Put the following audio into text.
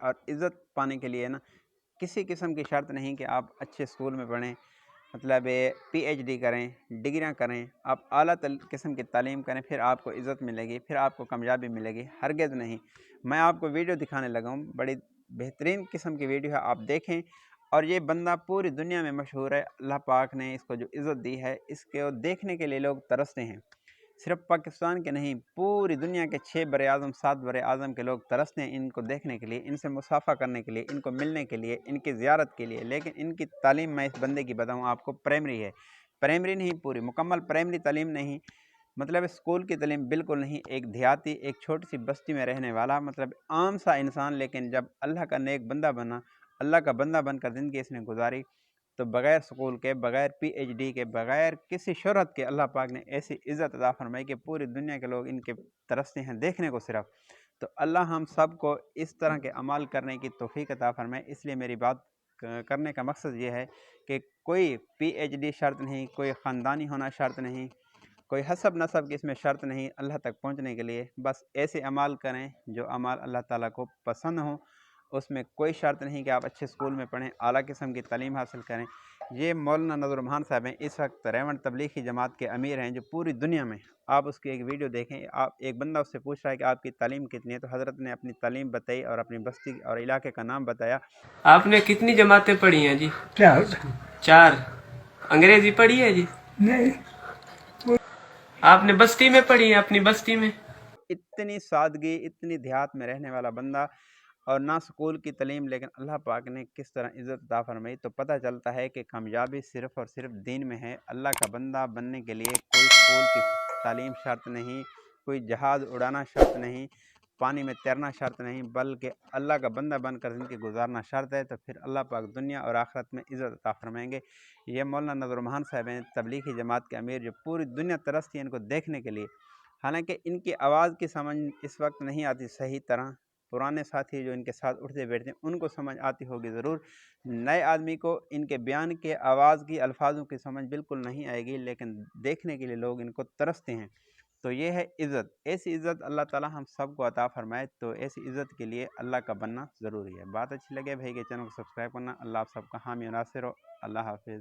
اور عزت پانے کے لیے نا کسی قسم کی شرط نہیں کہ آپ اچھے اسکول میں پڑھیں، مطلب پی ایچ ڈی کریں، ڈگریاں کریں، آپ اعلیٰ قسم کی تعلیم کریں پھر آپ کو عزت ملے گی، پھر آپ کو کامیابی ملے گی، ہرگز نہیں۔ میں آپ کو ویڈیو دکھانے لگا ہوں، بڑی بہترین قسم کی ویڈیو ہے، آپ دیکھیں۔ اور یہ بندہ پوری دنیا میں مشہور ہے، اللہ پاک نے اس کو جو عزت دی ہے اس کو دیکھنے کے لیے لوگ ترستے ہیں۔ صرف پاکستان کے نہیں، پوری دنیا کے 6 بر اعظم 7 بر اعظم کے لوگ ترستے ہیں ان کو دیکھنے کے لیے، ان سے مصافحہ کرنے کے لیے، ان کو ملنے کے لیے، ان کی زیارت کے لیے۔ لیکن ان کی تعلیم میں اس بندے کی بتاؤں آپ کو پرائمری ہے، پرائمری نہیں، پوری مکمل پرائمری تعلیم نہیں، مطلب اسکول کی تعلیم بالکل نہیں۔ ایک دیہاتی، ایک چھوٹی سی بستی میں رہنے والا، مطلب عام سا انسان، لیکن جب اللہ کا نیک بندہ بنا، اللہ کا بندہ بن کر زندگی اس نے گزاری، تو بغیر سکول کے، بغیر پی ایچ ڈی کے، بغیر کسی شہرت کے، اللہ پاک نے ایسی عزت عطا فرمائی کہ پوری دنیا کے لوگ ان کے ترستے ہیں دیکھنے کو صرف۔ تو اللہ ہم سب کو اس طرح کے عمال کرنے کی توفیق عطا فرمائے۔ اس لیے میری بات کرنے کا مقصد یہ ہے کہ کوئی پی ایچ ڈی شرط نہیں، کوئی خاندانی ہونا شرط نہیں، کوئی حسب نسب کی اس میں شرط نہیں اللہ تک پہنچنے کے لیے۔ بس ایسے عمال کریں جو عمال اللہ تعالیٰ کو پسند ہوں، اس میں کوئی شرط نہیں کہ آپ اچھے اسکول میں پڑھیں، اعلیٰ قسم کی تعلیم حاصل کریں۔ یہ مولانا نذر الرحمان صاحب ہیں، اس وقت ریونڈ تبلیغی جماعت کے امیر ہیں، جو پوری دنیا میں، آپ اس کی ایک ویڈیو دیکھیں، آپ ایک بندہ اس سے پوچھ رہا ہے کہ آپ کی تعلیم کتنی ہے، تو حضرت نے اپنی تعلیم بتائی اور اپنی بستی اور علاقے کا نام بتایا۔ آپ نے کتنی جماعتیں پڑھی ہیں جی؟ 4 انگریزی پڑھی ہے جی؟ نہیں، آپ نے بستی میں پڑھی ہے، اپنی بستی میں؟ اتنی سادگی، اتنی دیہات میں رہنے والا بندہ، اور نہ سکول کی تعلیم، لیکن اللہ پاک نے کس طرح عزت عطا فرمائی۔ تو پتہ چلتا ہے کہ کامیابی صرف اور صرف دین میں ہے۔ اللہ کا بندہ بننے کے لیے کوئی سکول کی تعلیم شرط نہیں، کوئی جہاز اڑانا شرط نہیں، پانی میں تیرنا شرط نہیں، بلکہ اللہ کا بندہ بن کر زندگی گزارنا شرط ہے۔ تو پھر اللہ پاک دنیا اور آخرت میں عزت عطا فرمائیں گے۔ یہ مولانا نذر الرحمان صاحب ہیں، تبلیغی جماعت کے امیر، جو پوری دنیا ترستی ہے ان کو دیکھنے کے لیے۔ حالانکہ ان کی آواز کی سمجھ اس وقت نہیں آتی صحیح طرح، پرانے ساتھی جو ان کے ساتھ اٹھتے بیٹھتے ہیں ان کو سمجھ آتی ہوگی ضرور، نئے آدمی کو ان کے بیان کے، آواز کی، الفاظوں کی سمجھ بالکل نہیں آئے گی، لیکن دیکھنے کے لیے لوگ ان کو ترستے ہیں۔ تو یہ ہے عزت، ایسی عزت اللہ تعالی ہم سب کو عطا فرمائے۔ تو ایسی عزت کے لیے اللہ کا بننا ضروری ہے۔ بات اچھی لگے بھائی کے چینل کو سبسکرائب کرنا۔ اللہ آپ سب کا حامی و ناصر ہو۔ اللہ حافظ۔